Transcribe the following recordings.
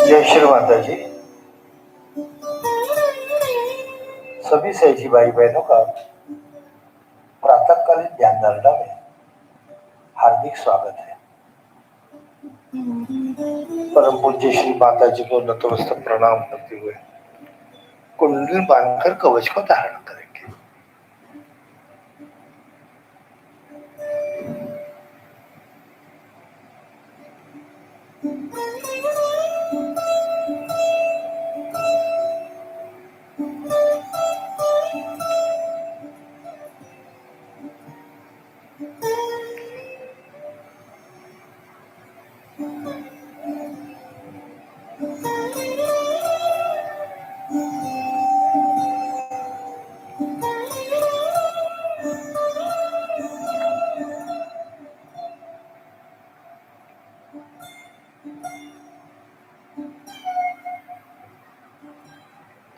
जय श्री माता जी। सभी सहजी भाई बहनों का प्रातःकालीन ध्यान धारणा में हार्दिक स्वागत है। परम पूज्य श्री माता जी को नतमस्तक प्रणाम करते हुए कुंडली बांधकर कवच को धारण करेंगे।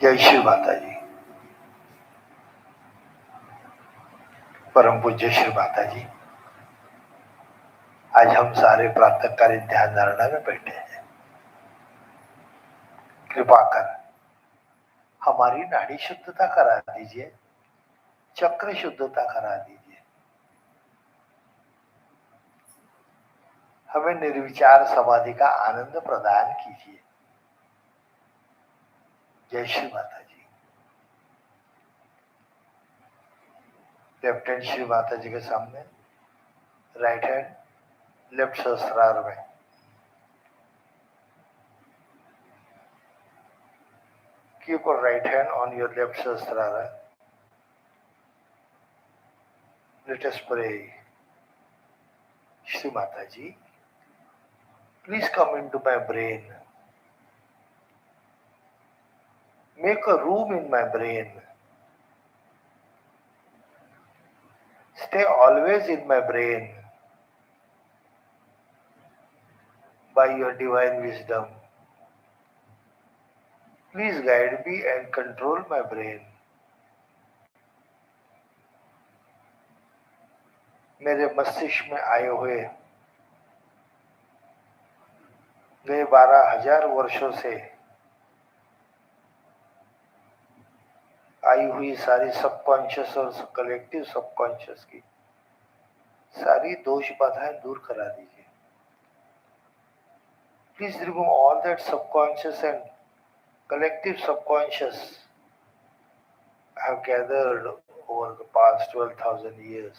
जय श्री माता जी। परम पूज्य श्री माता जी, आज हम सारे प्रातःकालीन ध्यान धारणा में बैठे हैं। कृपा कर हमारी नाड़ी शुद्धता करा दीजिए, चक्र शुद्धता करा दीजिए, हमें निर्विचार समाधि का आनंद प्रदान कीजिए। जय श्री माता जी। लेफ्ट हैंड श्री माता जी के सामने, राइट हैंड लेफ्ट सहस्त्रार में, keep your right hand on your left sahasrara. Let us pray. Shri Mataji, please come into my brain. Make a room in my brain. Stay always in my brain. By your divine wisdom, please guide me and control my brain. मेरे मस्तिष्क में आए हुए गए 12,000 वर्षों से आई हुई सारी सबकॉन्शियस और कलेक्टिव सबकॉन्शियस की सारी दोष बाधाएं दूर करा दीजिए. Please remove all that subconscious and collective subconscious I have gathered over the past 12,000 years.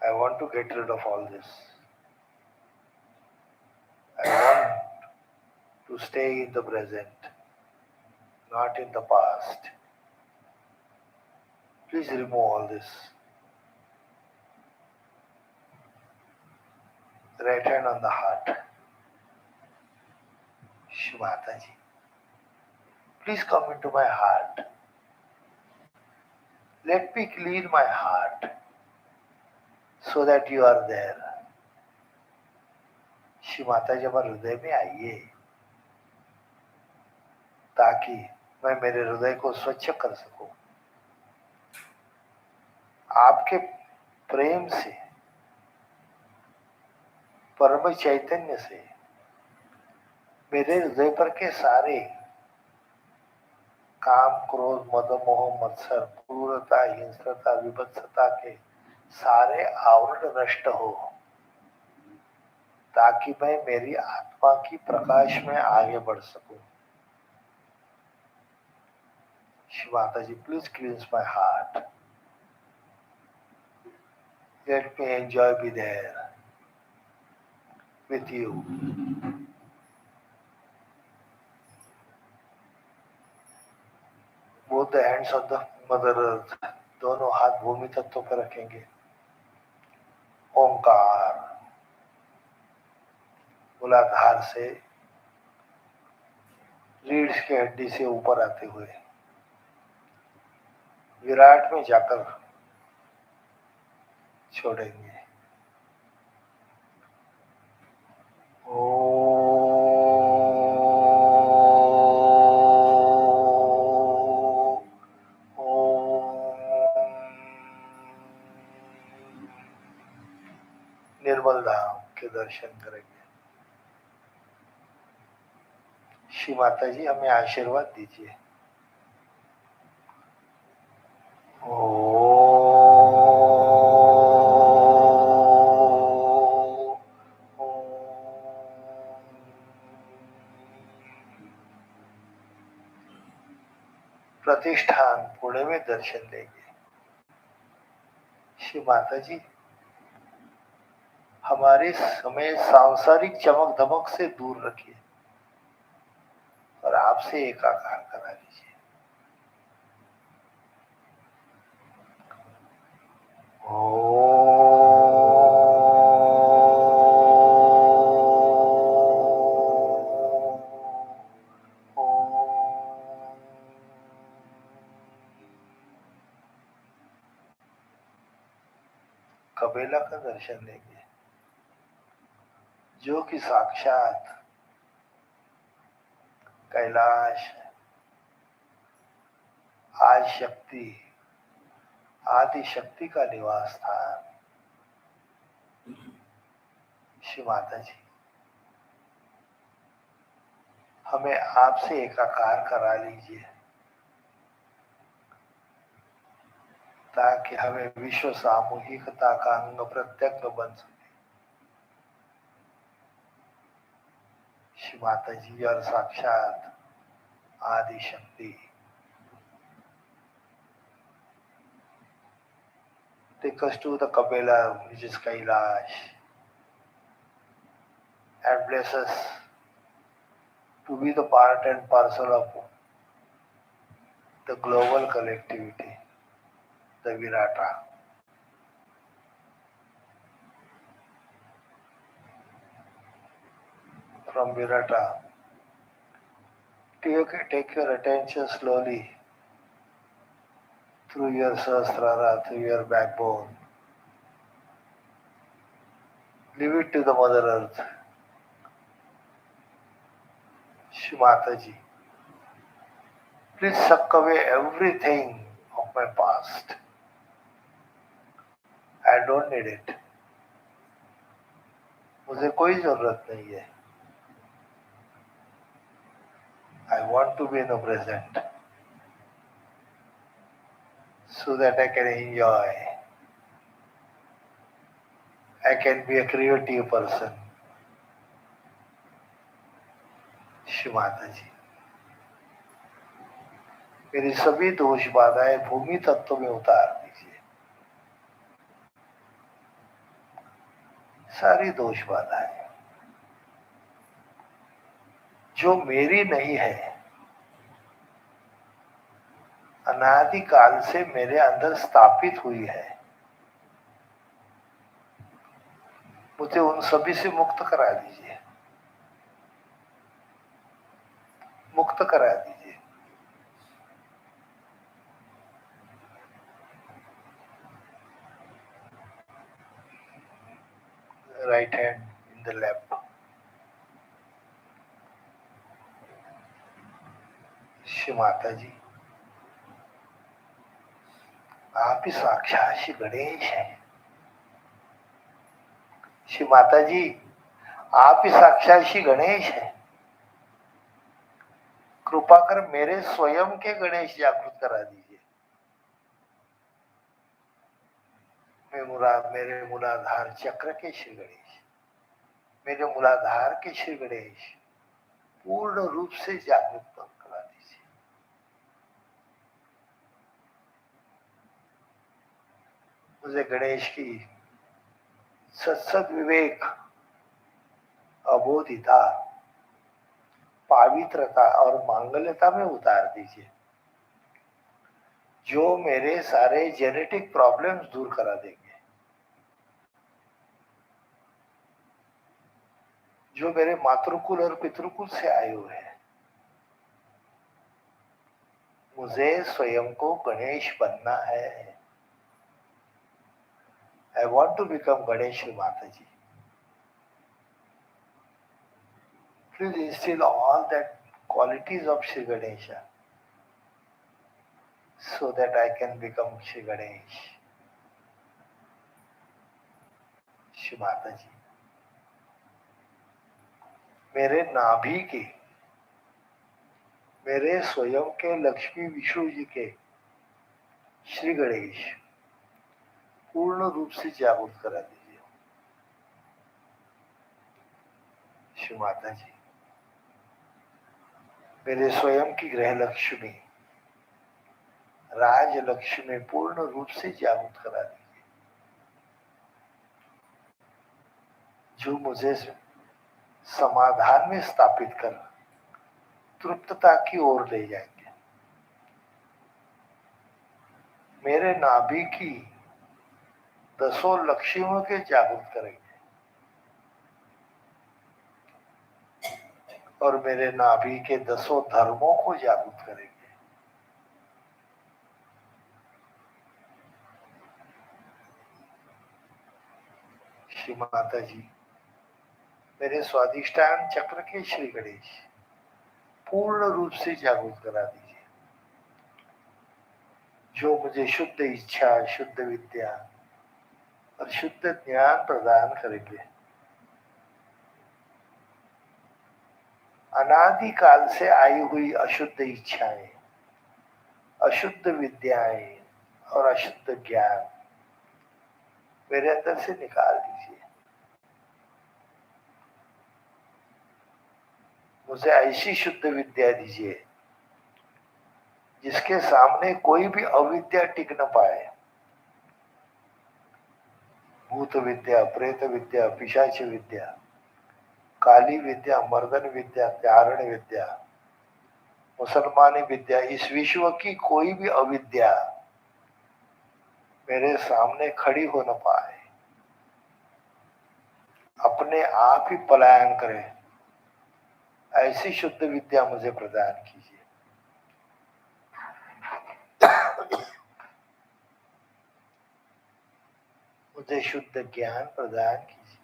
I want to get rid of all this. I want to stay in the present, not in the past. Please remove all this. Right hand on the heart. Shri Mataji, please come into my heart. Let me clean my heart so that you are there. Shri Mata जी हमारे हृदय में आइए ताकि मैं मेरे हृदय को स्वच्छ कर सकूं. आपके प्रेम से, परम चैतन्य से मेरे हृदय पर के सारे काम, क्रोध, मद, मोह, मत्सर, क्रूरता, हिंसता, विभत्सता के सारे आवरण नष्ट हो ताकि मैं मेरी आत्मा की प्रकाश में आगे बढ़ सकूं. Shri Mata ji, please cleanse my heart. Let me enjoy be there with you. Both the hands of the Mother Earth. दोनों हाथ भूमि तत्व पर रखेंगे. ओंकार मूलाधार से रीढ़ की हड्डी से ऊपर आते हुए विराट में जाकर छोड़ेंगे. निर्मल धाम के दर्शन करेंगे. श्री माता जी हमें आशीर्वाद दीजिए. प्रतिष्ठान पुणे में दर्शन देंगे. श्री माता जी हमारे समय सांसारिक चमक धमक से दूर रखिए और आपसे एकाकार करा लीजिए. कबीला का दर्शन लेंगे जो कि साक्षात कैलाश, आदि शक्ति, आदि शक्ति का निवास स्थान. श्री माता जी हमें आपसे एकाकार करा लीजिए ताकि हमें विश्व सामूहिकता का अंग प्रत्यंग बन सके. श्री माता जी और साक्षात आदि शक्ति take us to the Kapela, which is Kailash, and bless us to be the part and parcel of the global collectivity, the Virata. From Virata, take your attention slowly through your Sahasrara, through your backbone. Leave it to the Mother Earth. Shri Mataji, please suck away everything of my past. I don't need it, मुझे कोई जरूरत नहीं है। I want to be in the present so that I can enjoy. I can be a creative person. Shri Mata जी, मेरी सभी दोष बाधाएं भूमि तत्व में उतार दीजिए। सारी दोष बाधाएं जो मेरी नहीं है, अनादि काल से मेरे अंदर स्थापित हुई है, मुझे उन सभी से मुक्त करा दीजिए, मुक्त करा दीजिए। Right hand in the left. Shri Mata जी, आप ही साक्षात श्री गणेश हैं। श्री माता जी, आप ही साक्षात श्री गणेश हैं। कृपा कर मेरे स्वयं के गणेश जागृत करा दीजिए। मेरे मूलाधार चक्र के श्री गणेश, मेरे मूलाधार के श्री गणेश पूर्ण रूप से जागृत करा दीजिए। मुझे गणेश की सत्सद विवेक, अबोधिता, पवित्रता और मांगल्यता में उतार दीजिए, जो मेरे सारे जेनेटिक प्रॉब्लम्स दूर करा देंगे, जो मेरे मातृकुल और पितृकुल से आए हुए हैं। मुझे स्वयं को गणेश बनना है। I want to become Ganesh, Mataji. Please instill all that qualities of Shri Ganesha so that I can become Shri Ganesh. Shri Mata जी, मेरे नाभि के, मेरे स्वयं के लक्ष्मी विष्णु जी के श्री गणेश पूर्ण रूप से जागृत करा दीजिए। श्री माता जी, मेरे स्वयं की ग्रह लक्ष्मी राज लक्ष्मी पूर्ण रूप से जागृत करा दीजिए, जो मुझे समाधान में स्थापित कर तृप्तता की ओर ले जाएंगे। मेरे नाभि की 10 लक्ष्मियों के जागृत करेंगे और मेरे नाभि के 10 धर्मों को जागृत करेंगे। श्री माता जी, मेरे स्वादिष्टान चक्र के श्री गणेश पूर्ण रूप से जागृत करा दीजिए, जो मुझे शुद्ध इच्छा, शुद्ध विद्या और शुद्ध ज्ञान प्रदान करेंगे। अनादि काल से आई हुई अशुद्ध इच्छाएं, अशुद्ध विद्याएं और अशुद्ध ज्ञान मेरे अंदर से निकाल दीजिए। मुझे ऐसी शुद्ध विद्या दीजिए जिसके सामने कोई भी अविद्या टिक न पाए। भूत विद्या, प्रेत विद्या, पिशाच विद्या, काली विद्या, मर्दन विद्या, त्यारण विद्या, मुसलमानी विद्या, इस विश्व की कोई भी अविद्या मेरे सामने खड़ी हो न पाए, अपने आप ही पलायन करे, ऐसी शुद्ध विद्या मुझे प्रदान कीजिए। मुझे शुद्ध ज्ञान प्रदान कीजिए।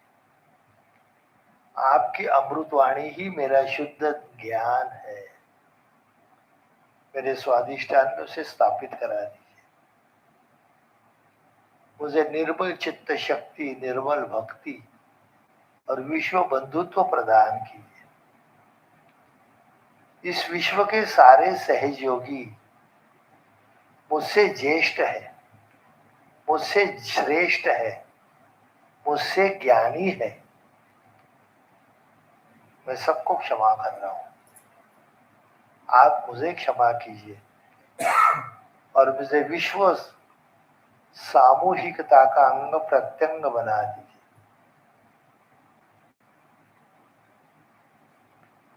आपकी अमृतवाणी ही मेरा शुद्ध ज्ञान है। मेरे स्वादिष्टान में उसे स्थापित करा दीजिए। मुझे निर्मल चित्त शक्ति, निर्मल भक्ति और विश्व बंधुत्व प्रदान कीजिए। इस विश्व के सारे सहयोगी मुझसे ज्येष्ठ है, मुझसे श्रेष्ठ है, मुझसे ज्ञानी है। मैं सबको क्षमा कर रहा हूं, आप मुझे क्षमा कीजिए और मुझे विश्व सामूहिकता का अंग प्रत्यंग बना दीजिए।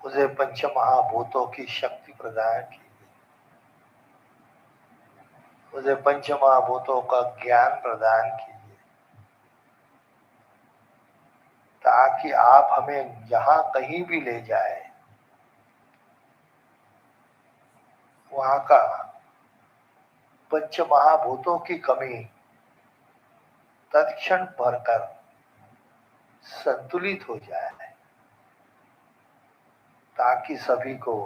मुझे पंच महाभूतों की शक्ति प्रदान कीजिए, मुझे पंच महाभूतों का ज्ञान प्रदान कीजिए, ताकि आप हमें जहां कहीं भी ले जाए वहां का पंच महाभूतों की कमी तत्क्षण भरकर संतुलित हो जाए, ताकि सभी को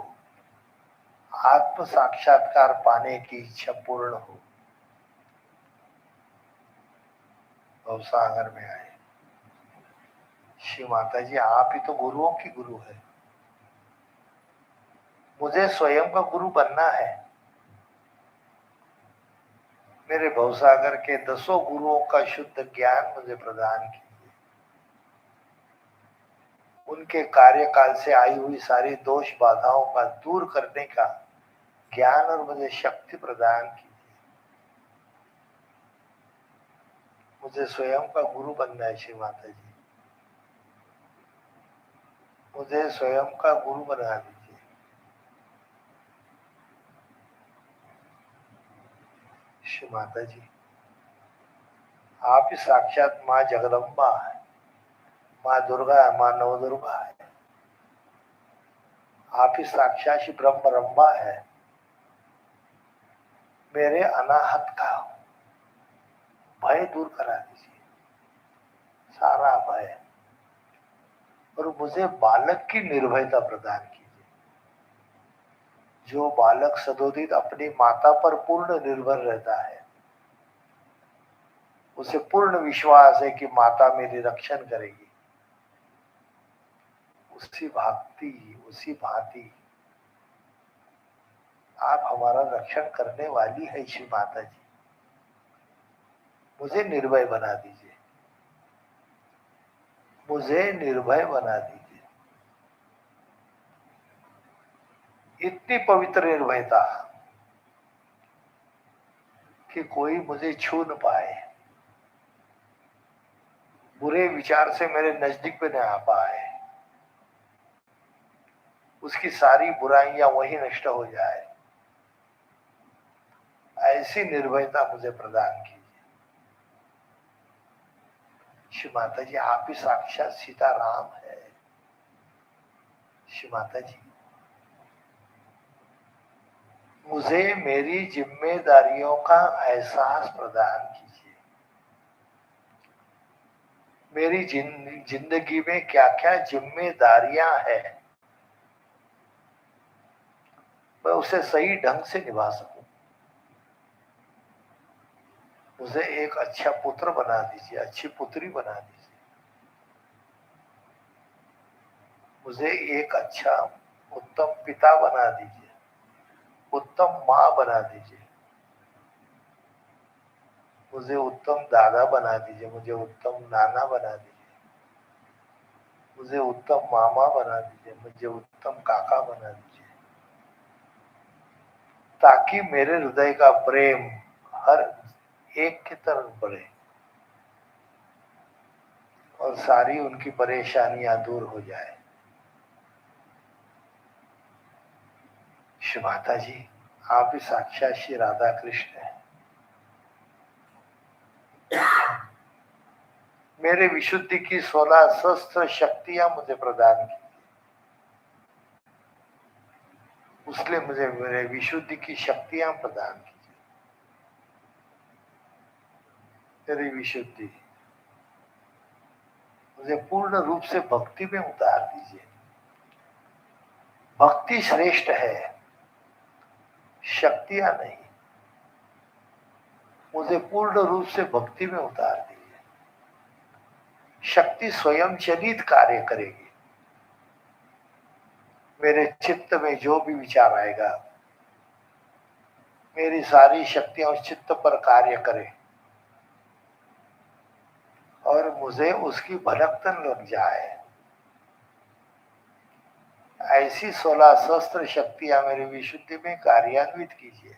आत्म साक्षात्कार पाने की इच्छा पूर्ण हो। भवसागर में आए। श्री माता जी, आप ही तो गुरुओं की गुरु है, मुझे स्वयं का गुरु बनना है। मेरे भवसागर के 10 गुरुओं का शुद्ध ज्ञान मुझे प्रदान कीजिए। उनके कार्यकाल से आई हुई सारी दोष बाधाओं का दूर करने का ज्ञान और मुझे शक्ति प्रदान कीजिए। मुझे स्वयं का गुरु बनना है श्री माता जी, मुझे स्वयं का गुरु बना दीजिए। श्री माता जी, आप ही साक्षात माँ जगदम्बा है, माँ दुर्गा है, माँ नवदुर्गा है। आप ही साक्षात श्री ब्रह्म रंबा है। मेरे अनाहत का भय दूर करा दीजिए, सारा भय, और मुझे बालक की निर्भयता प्रदान कीजिए। जो बालक सदोदित अपनी माता पर पूर्ण निर्भर रहता है, उसे पूर्ण विश्वास है कि माता मेरी रक्षण करेगी, उसी भांति आप हमारा रक्षण करने वाली है श्री माता जी। मुझे निर्भय बना दीजिए, मुझे निर्भय बना दीजिए। इतनी पवित्र निर्भयता कि कोई मुझे छू न पाए, बुरे विचार से मेरे नजदीक पे न आ पाए, उसकी सारी बुराइयां वही नष्ट हो जाए। ऐसी निर्भयता मुझे प्रदान कीजिए। श्री माता जी, आप ही साक्षात सीताराम है। श्री माता जी, मुझे मेरी जिम्मेदारियों का एहसास प्रदान कीजिए। मेरी जिंदगी में क्या क्या जिम्मेदारियां हैं, मैं उसे सही ढंग से निभा सकूं। मुझे एक अच्छा पुत्र बना दीजिए, अच्छी पुत्री बना दीजिए। मुझे एक अच्छा उत्तम पिता बना दीजिए, उत्तम माँ बना दीजिए। मुझे उत्तम दादा बना दीजिए, मुझे उत्तम नाना बना दीजिए, मुझे उत्तम मामा बना दीजिए, मुझे उत्तम काका बना दीजिए, ताकि मेरे हृदय का प्रेम हर एक की तरफ बढ़े और सारी उनकी परेशानियां दूर हो जाए। श्री माता जी, आप ही साक्षात श्री राधा कृष्ण है। मेरे विशुद्धि की 16 शस्त्र शक्तियां मुझे प्रदान की, उसलिए मुझे मेरे विशुद्धि की शक्तियां प्रदान कीजिए। मेरी विशुद्धि मुझे पूर्ण रूप से भक्ति में उतार दीजिए। भक्ति श्रेष्ठ है, शक्तियां नहीं। मुझे पूर्ण रूप से भक्ति में उतार दीजिए। शक्ति स्वयं चलित कार्य करेगी। मेरे चित्त में जो भी विचार आएगा, मेरी सारी शक्तियां उस चित्त पर कार्य करें और मुझे उसकी भनकतन लग जाए। ऐसी 16 सहस्त्र शक्तियां मेरी विशुद्धि में कार्यान्वित कीजिए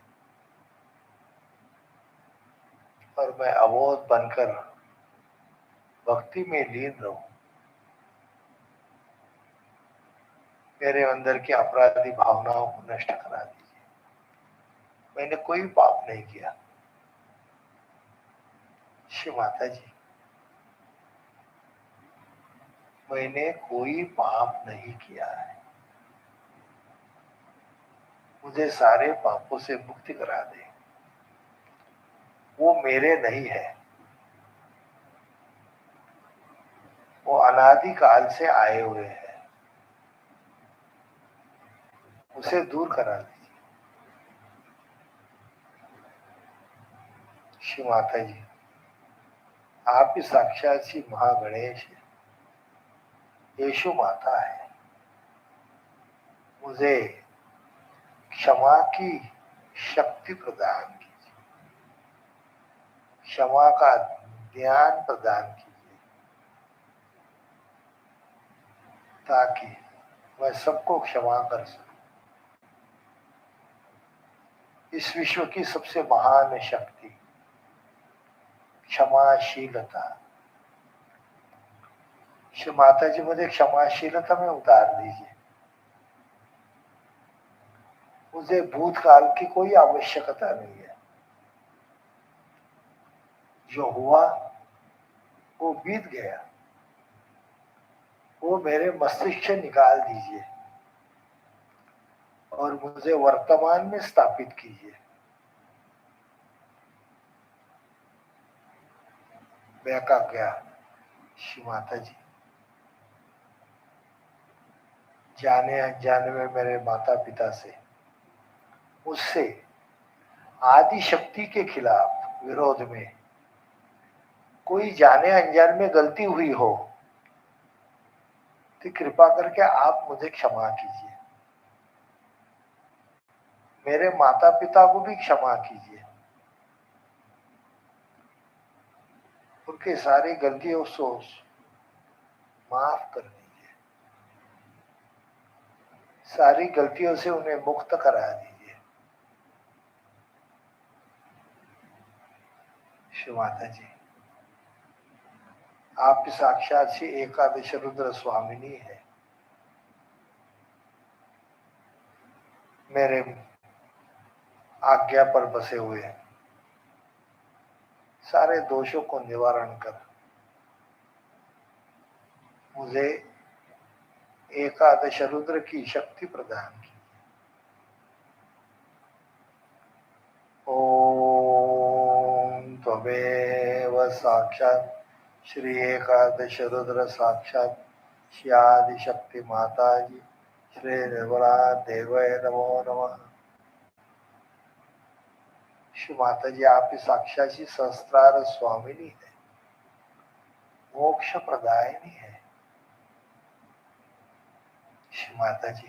और मैं अबोध बनकर भक्ति में लीन रहूं। मेरे अंदर की अपराधी भावनाओं को नष्ट करा दीजिए। मैंने कोई पाप नहीं किया। श्री माता जी, मैंने कोई पाप नहीं किया है। मुझे सारे पापों से मुक्ति करा दे। वो मेरे नहीं है, वो अनादि काल से आए हुए हैं। उसे दूर करा दीजिए। श्री माता जी, आप ही साक्षात श्री महागणेश यीशु माता है। मुझे क्षमा की शक्ति प्रदान कीजिए, क्षमा का ज्ञान प्रदान कीजिए, ताकि मैं सबको क्षमा कर सकूं। इस विश्व की सबसे महान शक्ति क्षमाशीलता। श्री माता जी, मुझे क्षमाशीलता में उतार दीजिए। मुझे भूतकाल की कोई आवश्यकता नहीं है। जो हुआ वो बीत गया, वो मेरे मस्तिष्क से निकाल दीजिए और मुझे वर्तमान में स्थापित कीजिए। मैं का क्या श्री माता जी, जाने अनजाने में मेरे माता पिता से, मुझसे आदि शक्ति के खिलाफ विरोध में कोई जाने अनजाने में गलती हुई हो तो कृपा करके आप मुझे क्षमा कीजिए। मेरे माता पिता को भी क्षमा कीजिए। उनके सारी गलतियों को माफ कर दीजिए। सारी गलतियों से उन्हें मुक्त करा दीजिए। श्री माता जी, आप साक्षात श्री एकादश रुद्र स्वामिनी है। मेरे आज्ञा पर बसे हुए सारे दोषों को निवारण कर मुझे एकादश रुद्र की शक्ति प्रदान की। ओम त्वमेव साक्षात् श्री एकादश रुद्र साक्षात् श्री आदि शक्ति माता जी श्री निर्मला देवय नमो नमः। श्री माता जी, आप ही साक्षात श्री सहस्त्रार स्वामिनी है, मोक्ष प्रदायिनी है। श्री माता जी,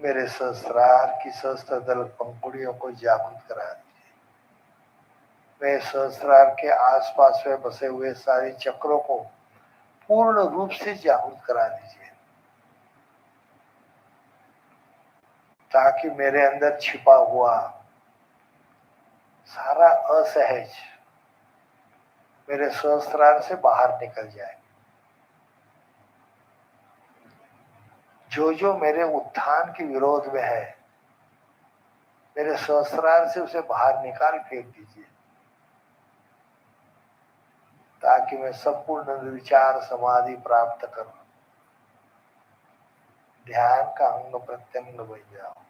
मेरे सहस्रार की सहस्त्र दल पंखुड़ियों को जागृत करा दीजिए। मैं सहस्रार के आसपास में बसे हुए सारे चक्रों को पूर्ण रूप से जागृत करा दीजिए, ताकि मेरे अंदर छिपा हुआ सारा असहज मेरे सहस्रार से बाहर निकल जाए। जो जो मेरे उत्थान के विरोध में है, मेरे सहस्रार से उसे बाहर निकाल फेंक दीजिए, ताकि मैं संपूर्ण निर्विचार समाधि प्राप्त करूं, ध्यान का अंग प्रत्यंग बन जाऊं।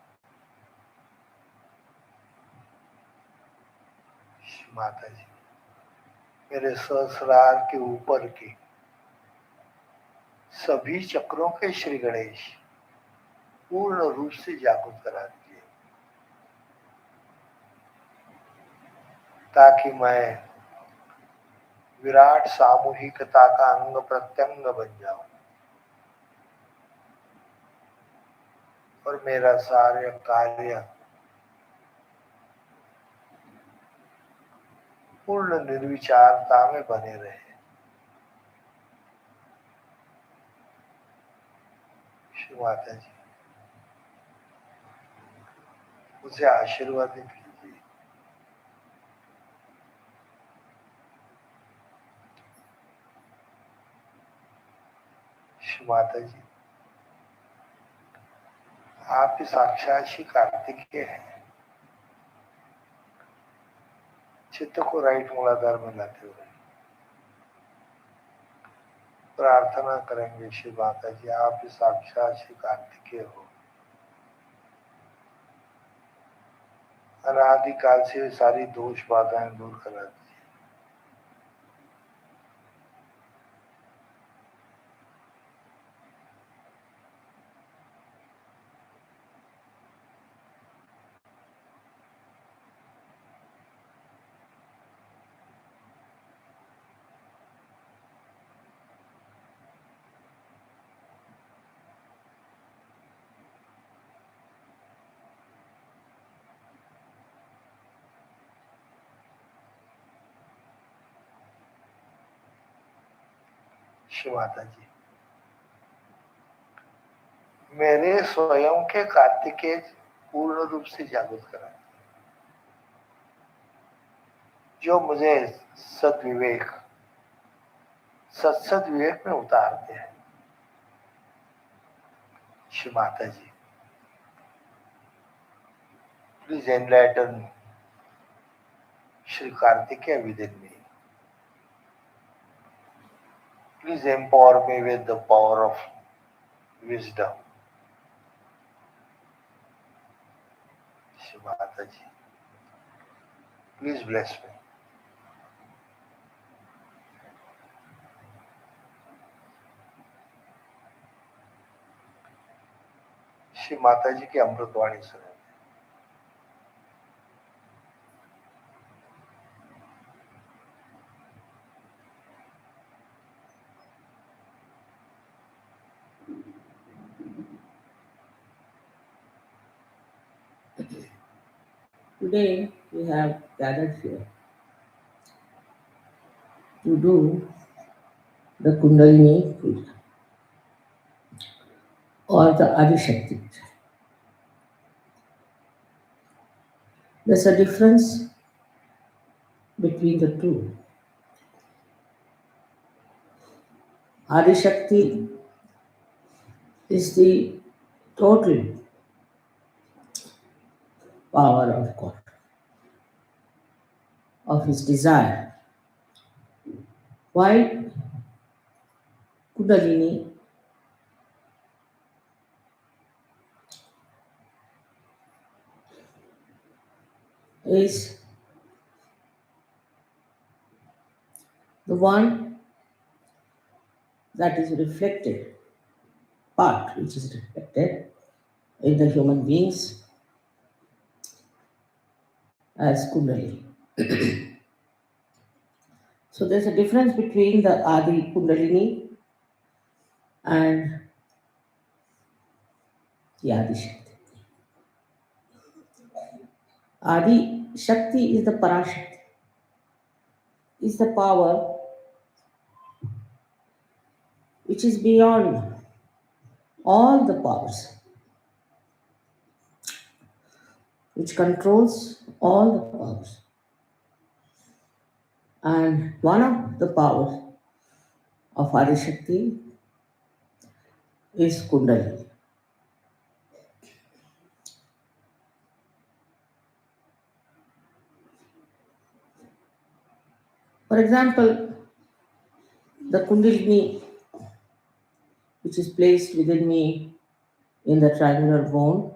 माता जी, मेरे सहस्रार के ऊपर के सभी चक्रों के श्री गणेश पूर्ण रूप से जागृत करा दीजिए। ताकि मैं विराट सामूहिकता का अंग प्रत्यंग बन जाऊं और मेरा सारे कार्य पूर्ण निर्विचारता में बने रहे। श्री माता जी मुझे आशीर्वादित कीजिए। श्री माता जी आप ही साक्षात श्री कार्तिकेय हैं। चित्त को राइट मूलाधार में लाते हुए प्रार्थना करेंगे। श्री माता जी आप ही साक्षात श्री कार्तिकेय हो। अनादिकाल से सारी दोष बाधाएं दूर करा दीजिए। श्री माता जी मेरे स्वयं के कार्तिकेय पूर्ण रूप से जागृत करा, जो मुझे सद्विवेक सत्सद विवेक में उतारते हैं। Shri Mata ji please enlighten Shri Kartikeya within me. Please empower me with the power of wisdom. Shri Mataji, please bless me. Shri Mata जी की अमृतवाणी सुने। Today we have gathered here to do the Kundalini Puja or the Adi Shakti. There's a difference between the two. Adi Shakti is the total power of God, of His desire. While Kundalini is the one that is reflected, part which is reflected in the human beings as Kundalini. So there's a difference between the Adi Kundalini and the Adi Shakti. Adi Shakti is the Parashakti, is the power which is beyond all the powers, which controls all the powers. And one of the powers of Adi Shakti is Kundalini. For example, the Kundalini which is placed within me in the triangular bone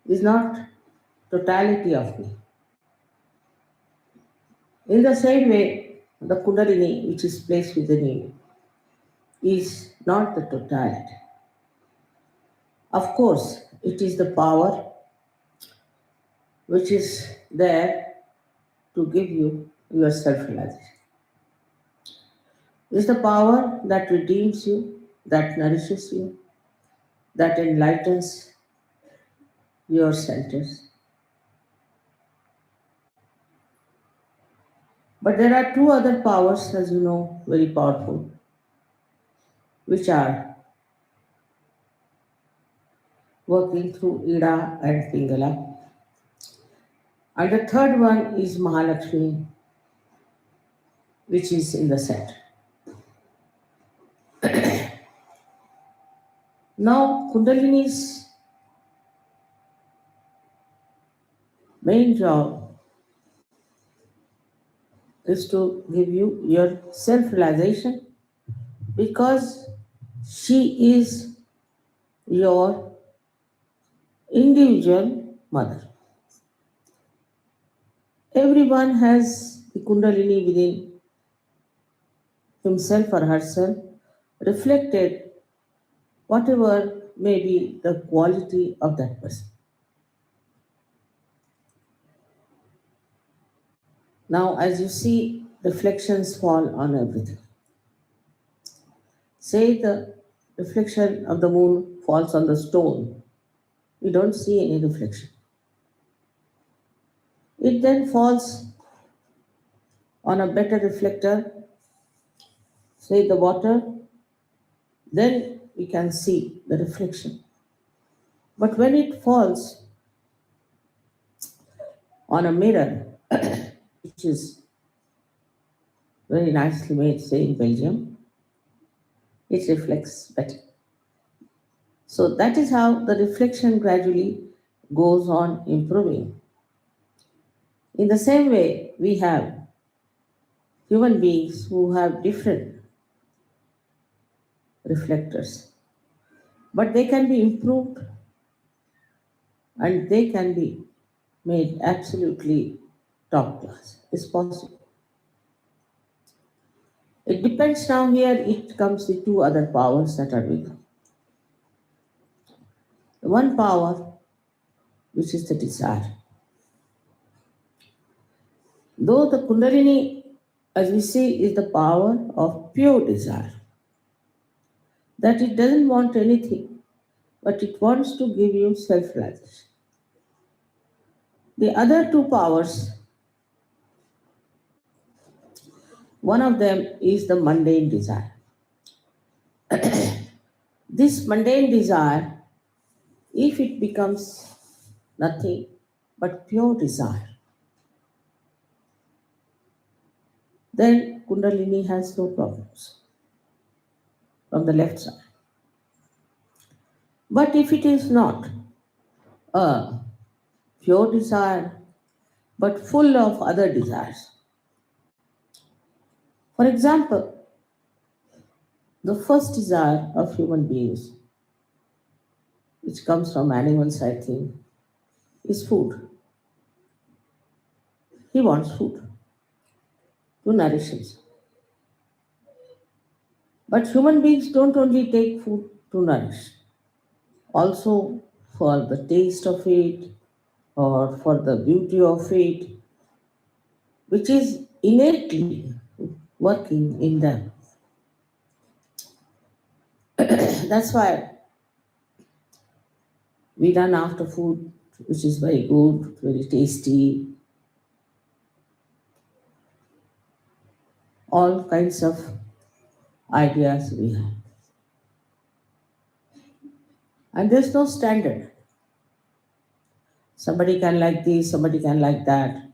is not totality of me. In the same way, the Kundalini which is placed within me is not the totality. Of course, it is the power which is there to give you your self realization. It's the power that redeems you, that nourishes you, that enlightens your centers. But there are two other powers, as you know, very powerful, which are working through Ida and Pingala. And the third one is Mahalakshmi, which is in the center. Now, Kundalini's main job is to give you your self realization because she is your individual mother. Everyone has the Kundalini within himself or herself reflected whatever may be the quality of that person. Now, as you see, reflections fall on everything. Say the reflection of the moon falls on the stone, we don't see any reflection. It then falls on a better reflector, say the water, then we can see the reflection. But when it falls on a mirror, which is very nicely made, say in Belgium, it reflects better. So that is how the reflection gradually goes on improving. In the same way, we have human beings who have different reflectors, but they can be improved and they can be made absolutely top class. It's possible. It depends now here, it comes the two other powers that are with them. The one power, which is the desire. Though the Kundalini, as we see, is the power of pure desire, that it doesn't want anything, but it wants to give you self-realization. The other two powers, one of them is the mundane desire. This mundane desire, if it becomes nothing but pure desire, then Kundalini has no problems from the left side. But if it is not a pure desire, but full of other desires, for example, the first desire of human beings, which comes from animals, I think, is food. He wants food to nourish himself. But human beings don't only take food to nourish, also for the taste of it or for the beauty of it, which is innately working in them. That's why we run after food which is very good, very tasty, all kinds of ideas we have. And there's no standard. Somebody can like this, somebody can like that.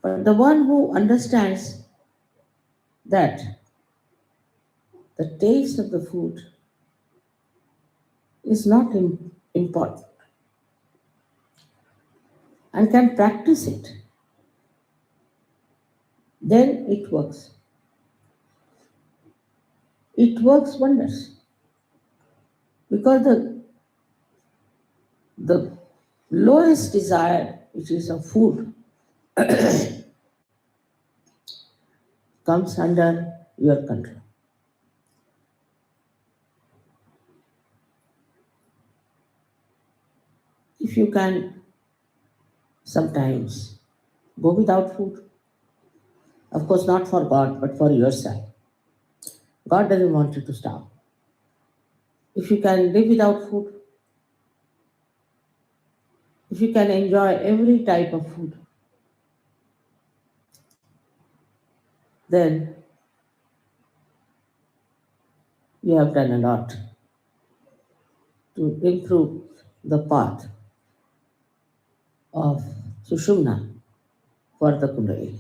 But the one who understands that the taste of the food is not important and can practice it, then it works. It works wonders. Because the lowest desire, which is of food, comes under your control. If you can sometimes go without food. Of course, not for God, but for yourself. God doesn't want you to starve. If you can live without food, if you can enjoy every type of food, then you have done a lot to improve the path of Sushumna for the Kundalini.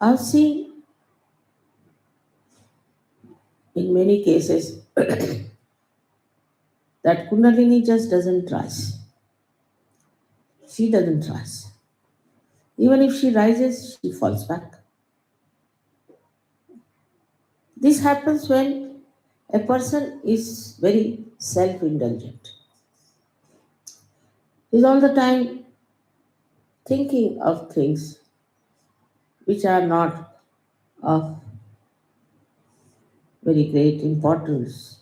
I've seen in many cases that Kundalini just doesn't rise. She doesn't rise. Even if she rises, she falls back. This happens when a person is very self indulgent. He's all the time thinking of things which are not of very great importance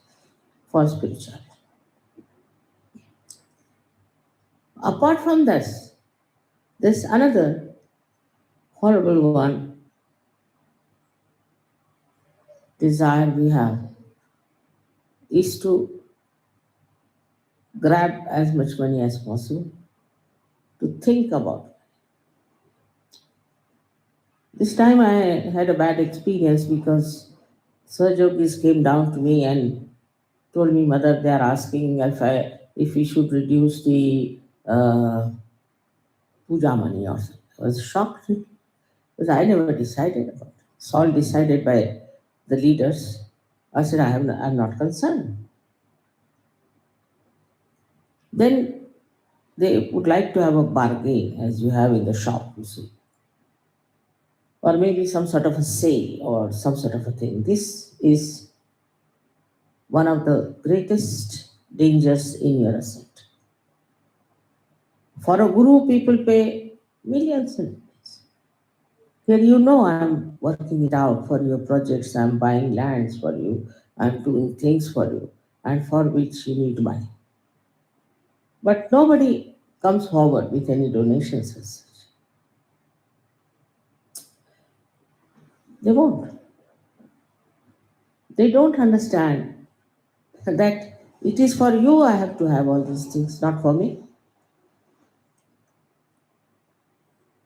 for spirituality. Apart from this, there's another horrible one desire we have is to grab as much money as possible, to think about it. This time I had a bad experience because Sahajogis came down to me and told me, Mother, they are asking if we should reduce the puja money or something. I was shocked because I never decided about it. It's all decided by the leaders. I said, I'm not concerned. Then they would like to have a bargain as you have in the shop, you see. Or maybe some sort of a sale or some sort of a thing. This is one of the greatest dangers in your ascent. For a guru, people pay millions and millions. Here you know I'm working it out for your projects, I'm buying lands for you, I'm doing things for you, and for which you need money. But nobody comes forward with any donations as such. They won't. They don't understand that it is for you I have to have all these things, not for me.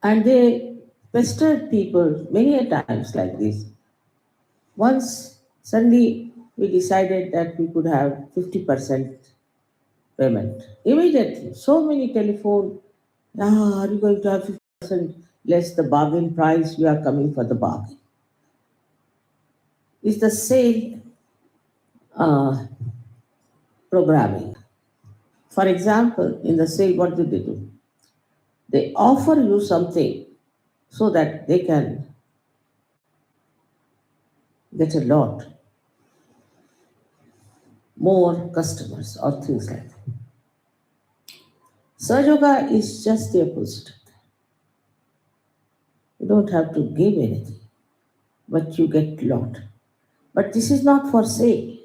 And they pestered people many a times like this. Once suddenly we decided that we could have 50% payment. Immediately, so many telephone, are you going to have 50% less the bargain price? We are coming for the bargain. It's the same programming. For example, in the sale, what do? They offer you something so that they can get a lot more customers or things like that. Sahaja Yoga is just the opposite of that. You don't have to give anything, but you get a lot. But this is not for sale.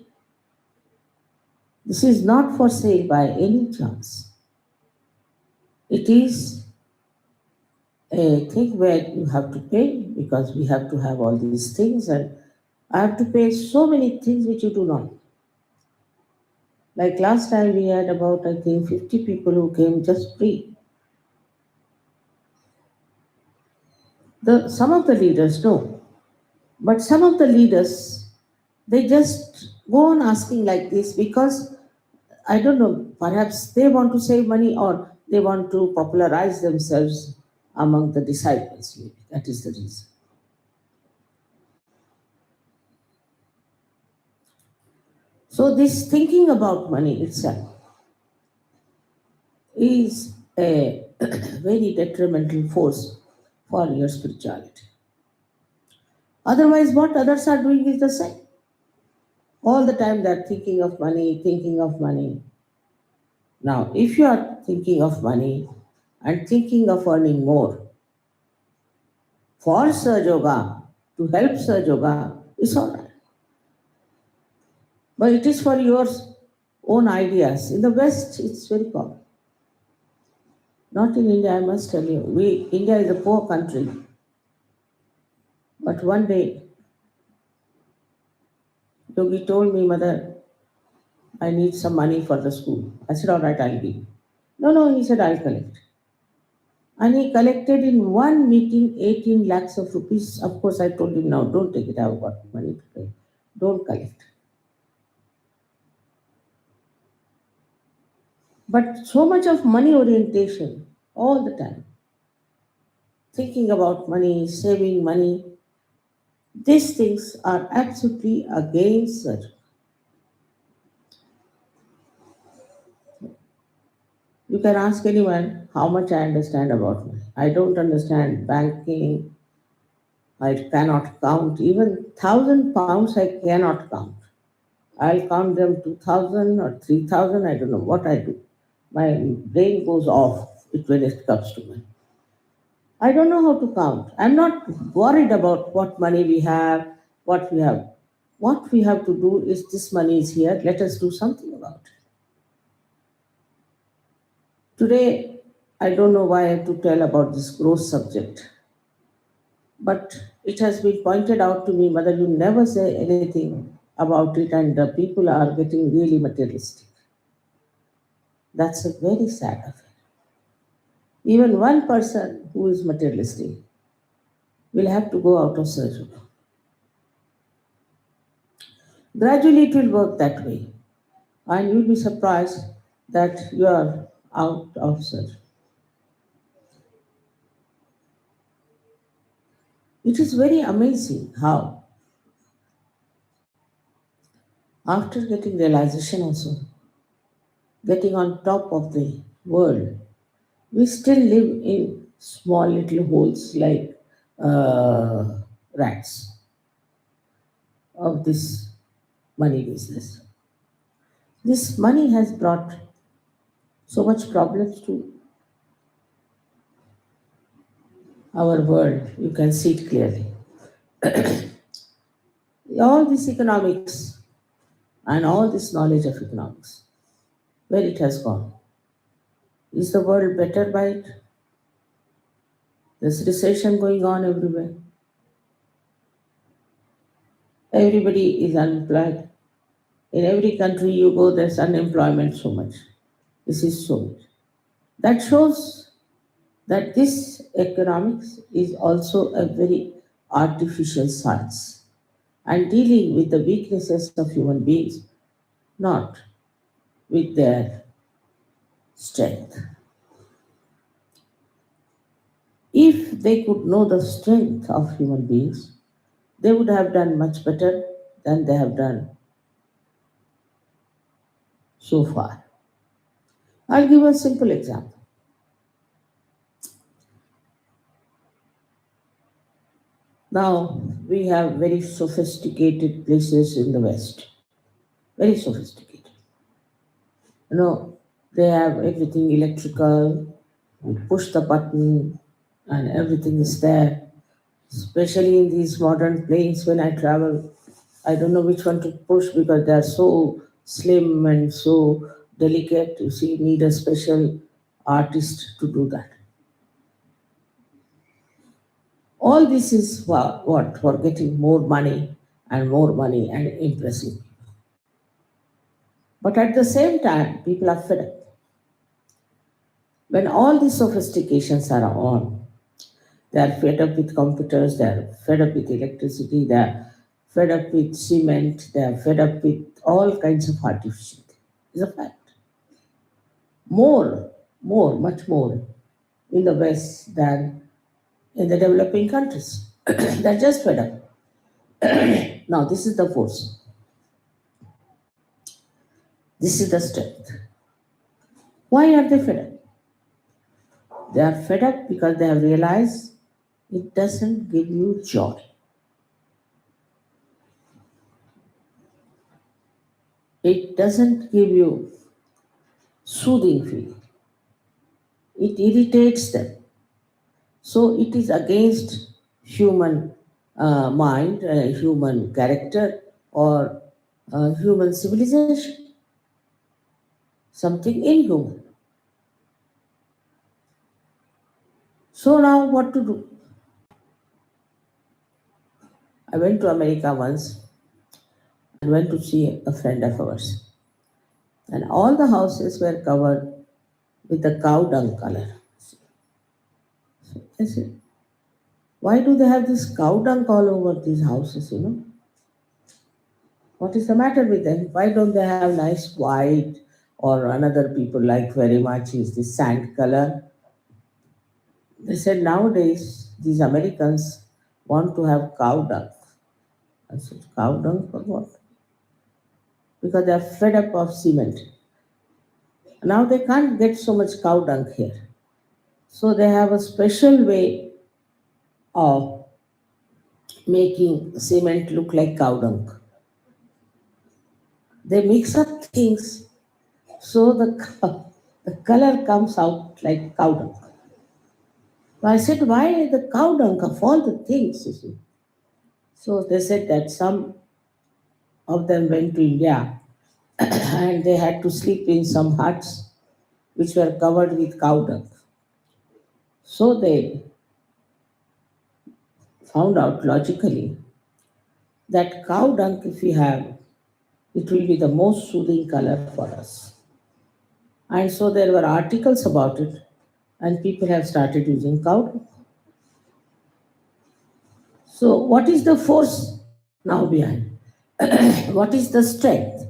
This is not for sale by any chance. It is a thing where you have to pay because we have to have all these things, and I have to pay so many things which you do not. Like last time we had about, I think, 50 people who came just free. Some of the leaders know, but some of the leaders, they just go on asking like this because, I don't know, perhaps they want to save money or they want to popularize themselves among the disciples. Maybe. That is the reason. So this thinking about money itself is a very detrimental force for your spirituality. Otherwise, what others are doing is the same. All the time they are thinking of money, thinking of money. Now, if you are thinking of money and thinking of earning more, for Sahaja Yoga, to help Sahaja Yoga, it's all right. But it is for your own ideas. In the West, it's very common. Not in India, I must tell you. India is a poor country. But one day, Yogi told me, Mother, I need some money for the school. I said, all right, I'll give. No, he said, I'll collect. And he collected in one meeting 18 lakhs of rupees. Of course, I told him, now don't take it. I've got money to pay. Don't collect. But so much of money orientation all the time. Thinking about money, saving money. These things are absolutely against surgery. You can ask anyone how much I understand about money. I don't understand banking. I cannot count. Even 1,000 pounds I cannot count. I'll count them 2,000 or 3,000. I don't know what I do. My brain goes off when it comes to money. I don't know how to count. I'm not worried about what money we have, what we have. What we have to do is this money is here. Let us do something about it. Today, I don't know why I have to tell about this gross subject, but it has been pointed out to me, Mother, you never say anything about it, and the people are getting really materialistic. That's a very sad affair. Even one person who is materialistic will have to go out of surgery. Gradually, it will work that way, and you'll be surprised that you are out of surgery. It is very amazing how, after getting realization also, getting on top of the world, we still live in small little holes like rats of this money business. This money has brought so much problems to our world. You can see it clearly. All this economics and all this knowledge of economics, where it has gone. Is the world better by it? There's recession going on everywhere. Everybody is unemployed. In every country you go, there's unemployment so much. This is so much. That shows that this economics is also a very artificial science and dealing with the weaknesses of human beings, not with their strength. If they could know the strength of human beings, they would have done much better than they have done so far. I'll give a simple example. Now, we have very sophisticated places in the West, very sophisticated. They have everything electrical, you push the button, and everything is there. Especially in these modern planes, when I travel, I don't know which one to push because they are so slim and so delicate. You see, you need a special artist to do that. All this is what? For getting more money and impressing. But at the same time, people are fed up. When all these sophistications are on, they are fed up with computers, they are fed up with electricity, they are fed up with cement, they are fed up with all kinds of artificial things. It's a fact. Much more in the West than in the developing countries. They're just fed up. Now, this is the force. This is the strength. Why are they fed up? They are fed up because they have realized it doesn't give you joy. It doesn't give you soothing feeling. It irritates them. So it is against human mind, human character, or human civilization. Something inhuman. So now what to do? I went to America once and went to see a friend of ours. And all the houses were covered with the cow dung color. So I said, why do they have this cow dung all over these houses? What is the matter with them? Why don't they have nice white or another people like very much is the sand color? They said nowadays these Americans want to have cow dung. I said, cow dung for what? Because they are fed up of cement. Now they can't get so much cow dung here. So they have a special way of making cement look like cow dung. They mix up things so the color comes out like cow dung. So I said, why the cow dung of all the things, you see? So they said that some of them went to India and they had to sleep in some huts which were covered with cow dung. So they found out logically that cow dung, if we have, it will be the most soothing color for us. And so there were articles about it, and people have started using cow dung. So, what is the force now behind? What is the strength?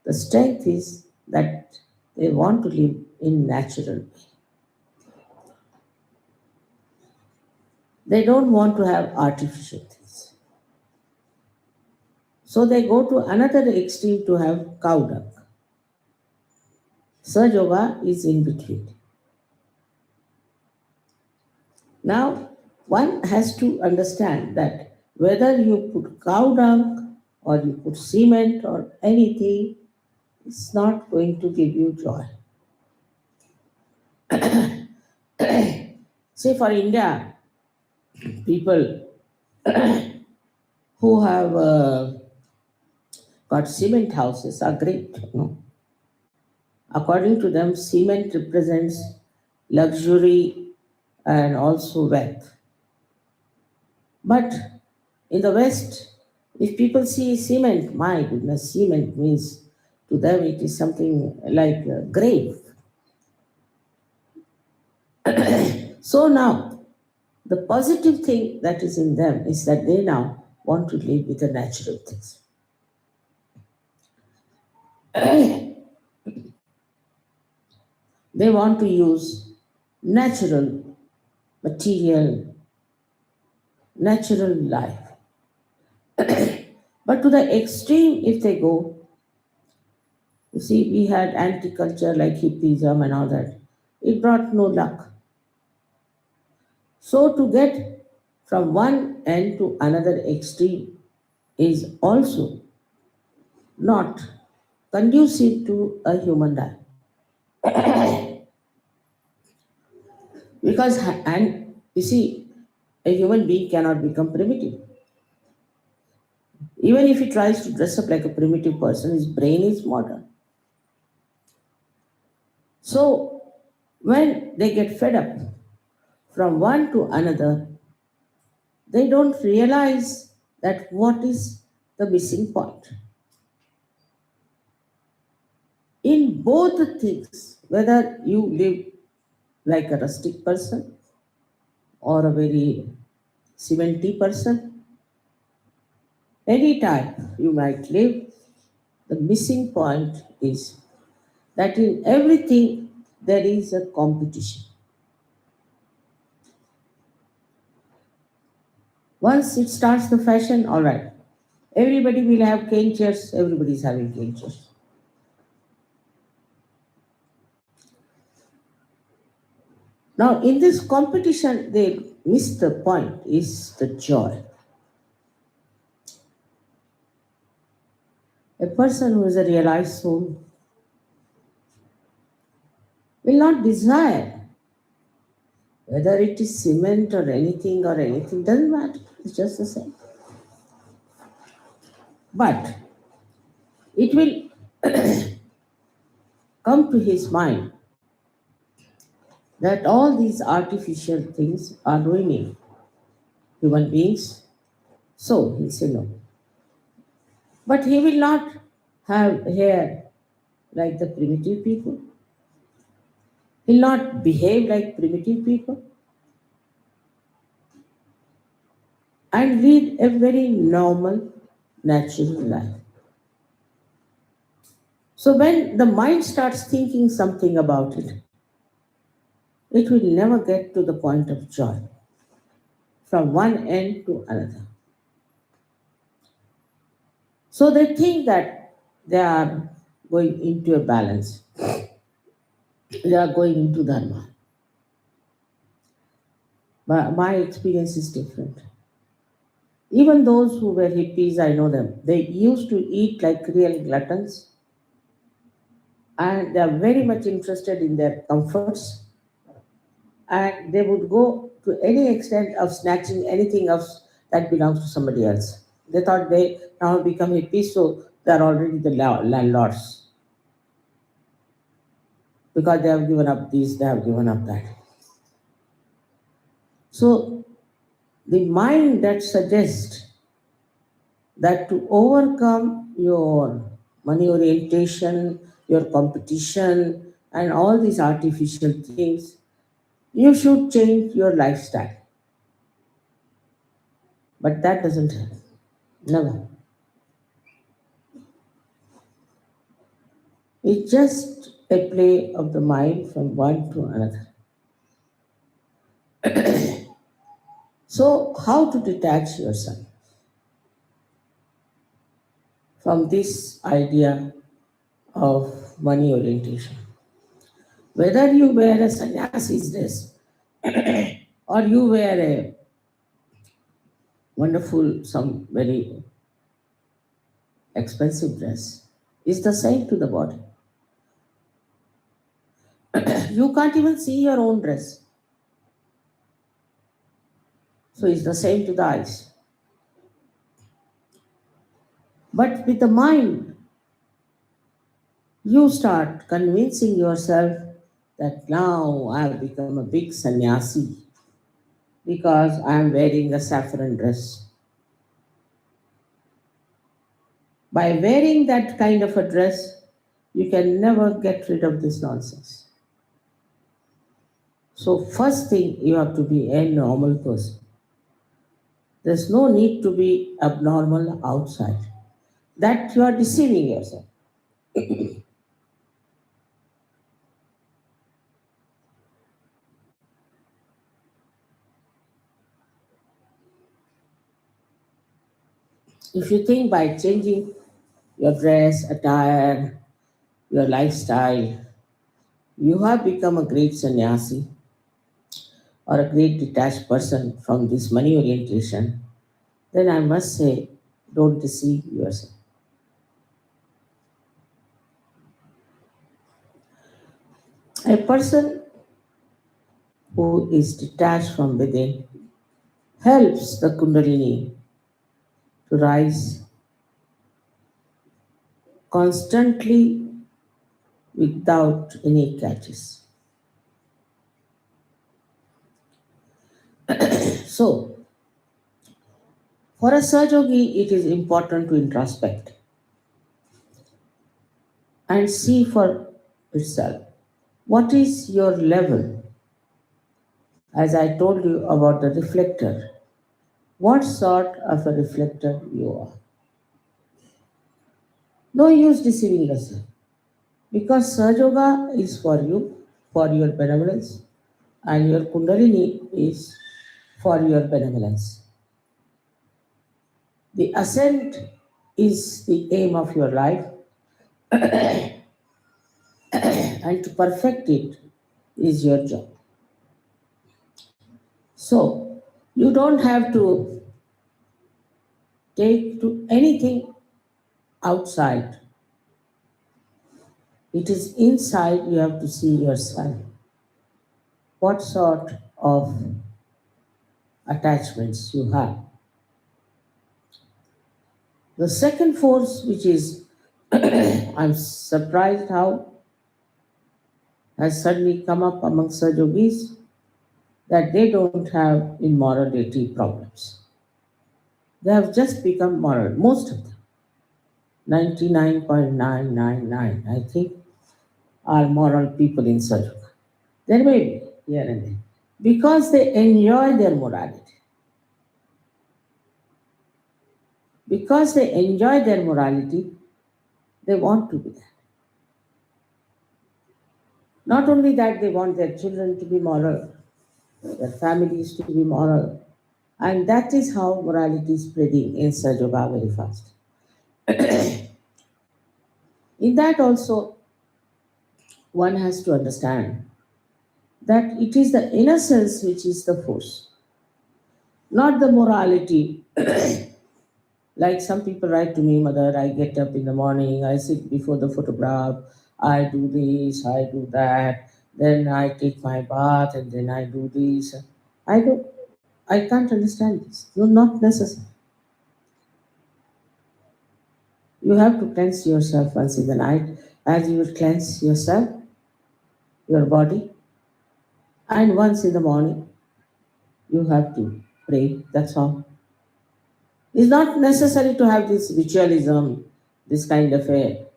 The strength is that they want to live in natural way. They don't want to have artificial things. So they go to another extreme to have cow dung. Saj Yoga is in between. Now, one has to understand that whether you put cow dung or you put cement or anything, it's not going to give you joy. Say for India, people who have got cement houses are great. According to them, cement represents luxury and also wealth. But in the West, if people see cement, my goodness, cement means to them it is something like a grave. So now, the positive thing that is in them is that they now want to live with the natural things. They want to use natural material, natural life. But to the extreme, if they go, you see, we had anti-culture like hippism and all that. It brought no luck. So to get from one end to another extreme is also not conducive to a human life. Because, and you see, a human being cannot become primitive. Even if he tries to dress up like a primitive person, his brain is modern. So, when they get fed up from one to another, they don't realize that what is the missing point. In both the things, whether you live like a rustic person or a very cementy person, any type you might live, the missing point is that in everything there is a competition. Once it starts the fashion, all right, everybody will have cane chairs, everybody is having cane chairs. Now, in this competition, they miss the point is the joy. A person who is a realized soul will not desire whether it is cement or anything, doesn't matter, it's just the same. But it will come to his mind that all these artificial things are ruining human beings. So he'll say no. But he will not have hair like the primitive people. He'll not behave like primitive people and lead a very normal, natural life. So when the mind starts thinking something about it, it will never get to the point of joy from one end to another. So they think that they are going into a balance, they are going into Dharma. But my experience is different. Even those who were hippies, I know them, they used to eat like real gluttons and they are very much interested in their comforts and they would go to any extent of snatching anything else that belongs to somebody else. They thought they now become hippies, so they are already the landlords because they have given up this, they have given up that. So the mind that suggests that to overcome your money orientation, your competition, and all these artificial things, you should change your lifestyle. But that doesn't help. Never. It's just a play of the mind from one to another. So, how to detach yourself from this idea of money orientation? Whether you wear a sannyasi's dress or you wear a wonderful, some very expensive dress, is the same to the body. You can't even see your own dress. So it's the same to the eyes. But with the mind, you start convincing yourself that now I have become a big sannyasi because I am wearing a saffron dress. By wearing that kind of a dress, you can never get rid of this nonsense. So, first thing, you have to be a normal person. There's no need to be abnormal outside. That you are deceiving yourself. If you think by changing your dress, attire, your lifestyle, you have become a great sannyasi or a great detached person from this money orientation, then I must say, don't deceive yourself. A person who is detached from within helps the Kundalini to rise constantly without any catches. So, for a Sahajogi, it is important to introspect and see for itself what is your level. As I told you about the reflector, what sort of a reflector you are. No use deceiving yourself because Sahajoga is for you, for your benevolence, and your Kundalini is for your benevolence. The ascent is the aim of your life, and to perfect it is your job. So, you don't have to take to anything outside. It is inside you have to see yourself. What sort of attachments you have. The second force, which is, I'm surprised how has suddenly come up among Saj Yogis that they don't have immorality problems. They have just become moral, most of them. 99.999, I think, are moral people in Saj Yoga. There may be here and there. Because they enjoy their morality. Because they enjoy their morality, they want to be there. Not only that, they want their children to be moral, their families to be moral, and that is how morality is spreading in Saj Yoga very fast. In that also, one has to understand that it is the innocence which is the force, not the morality. Like some people write to me, Mother, I get up in the morning, I sit before the photograph, I do this, I do that, then I take my bath, and then I do this. I can't understand this. No, not necessary. You have to cleanse yourself once in the night, as you would cleanse yourself, your body, and once in the morning, you have to pray. That's all. It's not necessary to have this ritualism, this kind of a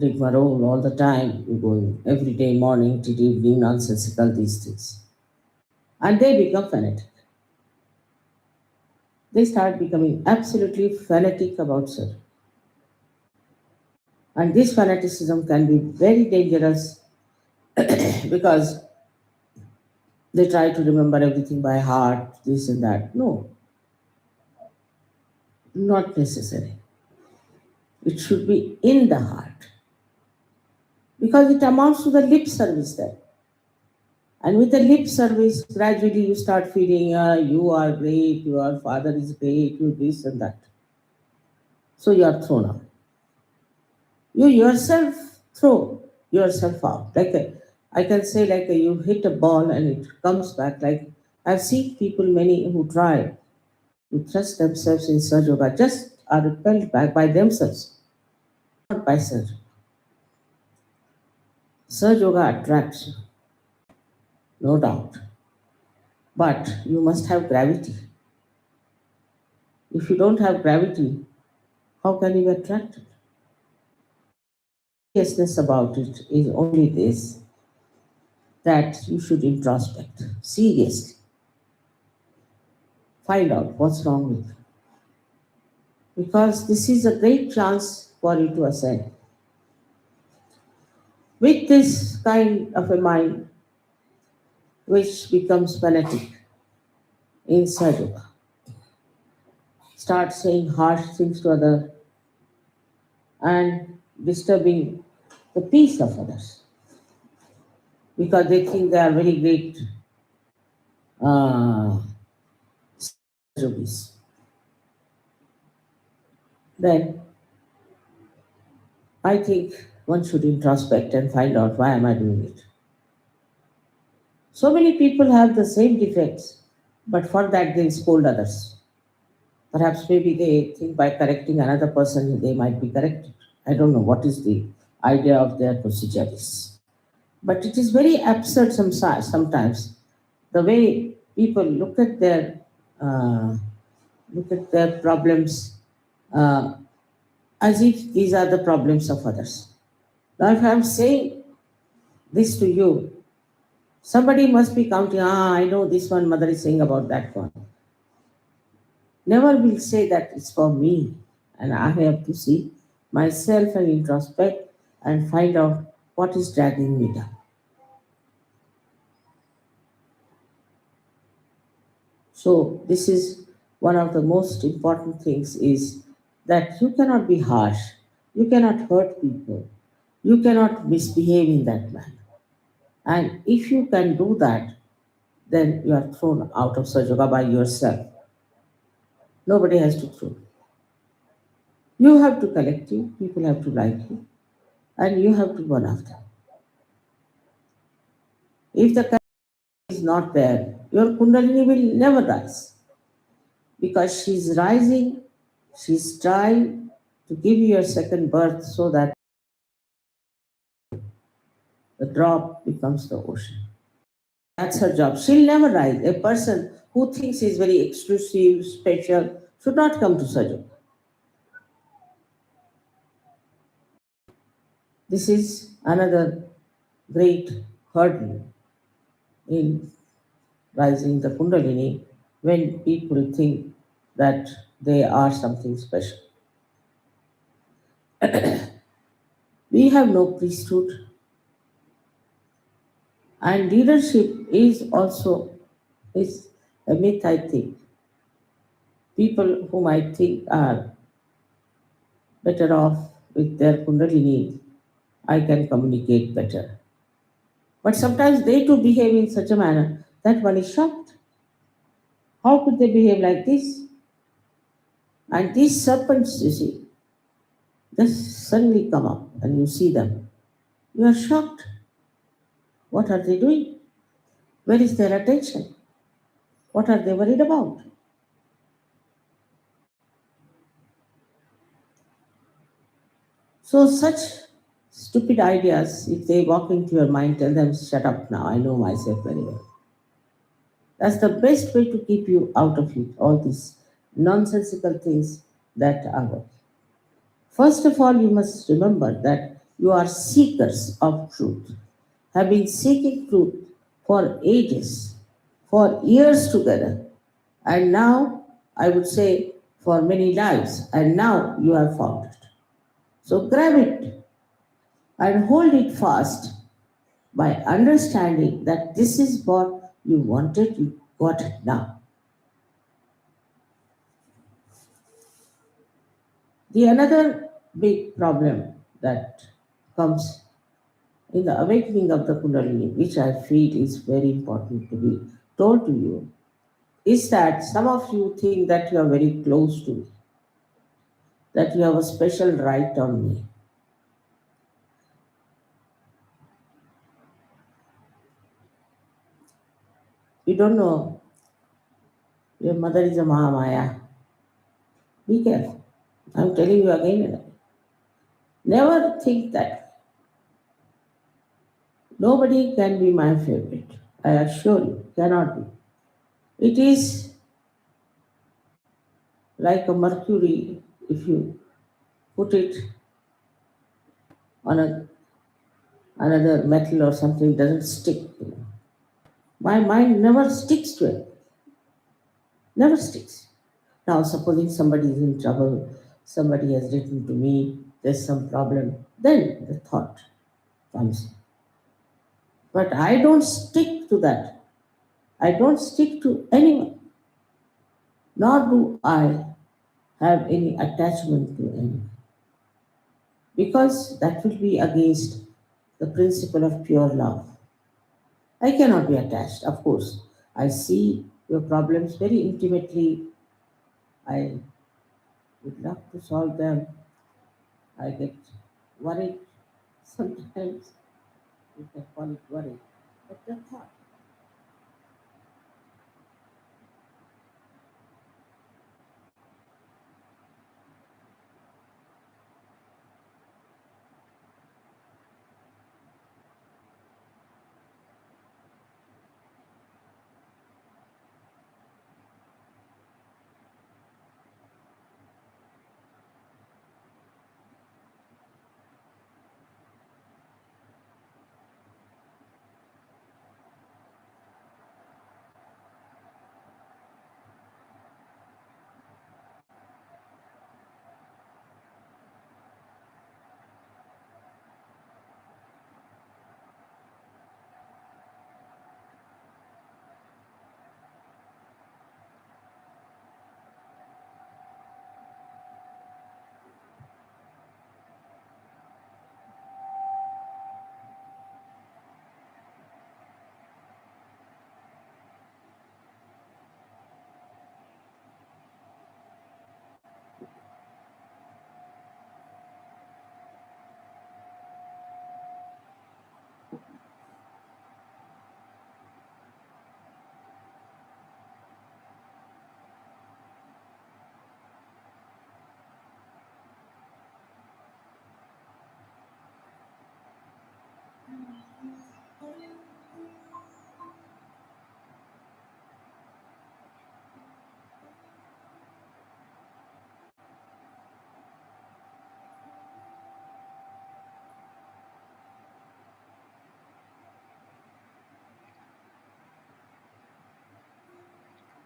rigmarole all the time. You go every day, morning till evening, nonsensical these things. And they become fanatic. They start becoming absolutely fanatic about Saj. And this fanaticism can be very dangerous because they try to remember everything by heart, this and that. No, not necessary. It should be in the heart because it amounts to the lip service there. And with the lip service, gradually you start feeling you are great, your father is great, you this and that. So you are thrown out. You yourself throw yourself out. I can say you hit a ball and it comes back. Like I've seen people, many who try to thrust themselves in Saj Yoga, just are repelled back by themselves, not by Saj. Saj Yoga attracts you, no doubt. But you must have gravity. If you don't have gravity, how can you be attracted? Seriousness about it is only this, that you should introspect seriously. Find out what's wrong with you. Because this is a great chance for you to ascend. With this kind of a mind, which becomes fanatic in Saj Yoga, start saying harsh things to others and disturbing the peace of others because they think they are very great yogis. Then I think one should introspect and find out why am I doing it. So many people have the same defects, but for that they scold others. Perhaps maybe they think by correcting another person they might be corrected. I don't know what is the idea of their procedure is. But it is very absurd sometimes the way people uh, look at their problems as if these are the problems of others. Now, if I'm saying this to you, somebody must be counting, I know this one mother is saying about that one. Never will say that it's for me, and I have to see myself and introspect and find out what is dragging me down. So this is one of the most important things is that you cannot be harsh, you cannot hurt people, you cannot misbehave in that manner. And if you can do that, then you are thrown out of Saj Yoga by yourself. Nobody has to throw. You have to collect you, people have to like you, and you have to burn after. If the is not there, your Kundalini will never rise because she's rising, she's trying to give you a second birth so that the drop becomes the ocean. That's her job. She'll never rise. A person who thinks he's very exclusive, special, should not come to Sajo. This is another great hurdle in rising the Kundalini when people think that they are something special. We have no priesthood, and leadership is also is a myth, I think. People whom I think are better off with their Kundalini, I can communicate better. But sometimes they too behave in such a manner that one is shocked. How could they behave like this? And these serpents, you see, just suddenly come up and you see them. You are shocked. What are they doing? Where is their attention? What are they worried about? So, such stupid ideas, if they walk into your mind, tell them, shut up now, I know myself very well. That's the best way to keep you out of it, all these nonsensical things that are working. First of all, you must remember that you are seekers of truth, have been seeking truth for ages, for years together, and now, I would say, for many lives, and now you have found it. So grab it and hold it fast by understanding that this is what you wanted, you got it now. The another big problem that comes in the awakening of the Kundalini, which I feel is very important to be told to you, is that some of you think that you are very close to me, that you have a special right on me. You don't know your mother is a Mahamaya. Be careful. I'm telling you again and again. Never think that nobody can be my favorite. I assure you, cannot be. It is like a mercury, if you put it on another metal or something, doesn't stick. My mind never sticks to it. Never sticks. Now, supposing somebody is in trouble, somebody has written to me, there's some problem, then the thought comes. But I don't stick to that. I don't stick to anyone, nor do I have any attachment to anyone. Because that will be against the principle of pure love. I cannot be attached, of course. I see your problems very intimately. I would love to solve them. I get worried sometimes. You can call it worry. But the thought.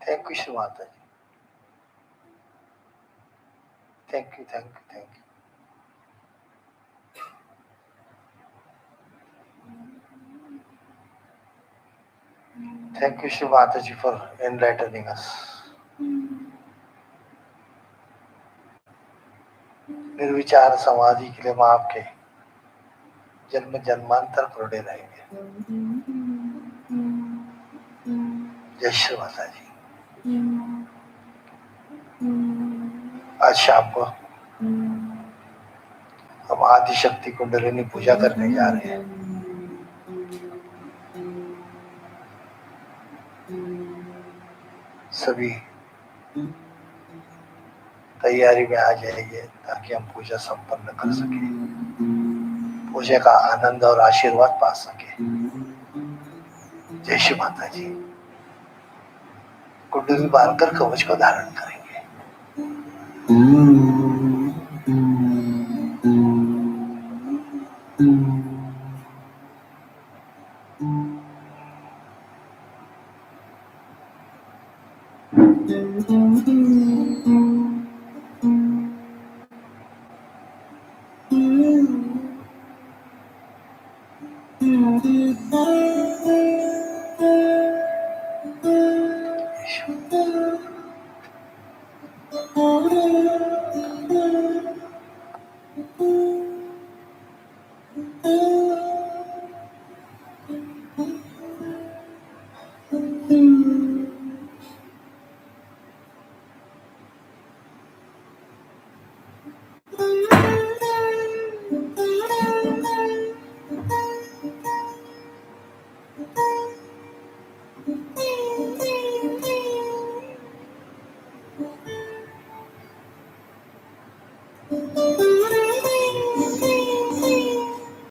Thank you Shri Mata ji, thank you thank you thank you. Thank you, Shri Mataji, for enlightening us. निर्विचार समाधि के लिए माँ आपके जन्म जन्मांतर पुरने रहेंगे। जय श्री माता जी। आज शाम को हम आदि शक्ति कुंडलिनी पूजा करने जा रहे हैं। सभी तैयारी में आ जाइए ताकि हम पूजा संपन्न कर सके, पूजा का आनंद और आशीर्वाद पा सके। जय श्री माता जी। कुंडली बांधकर कवच को धारण करेंगे।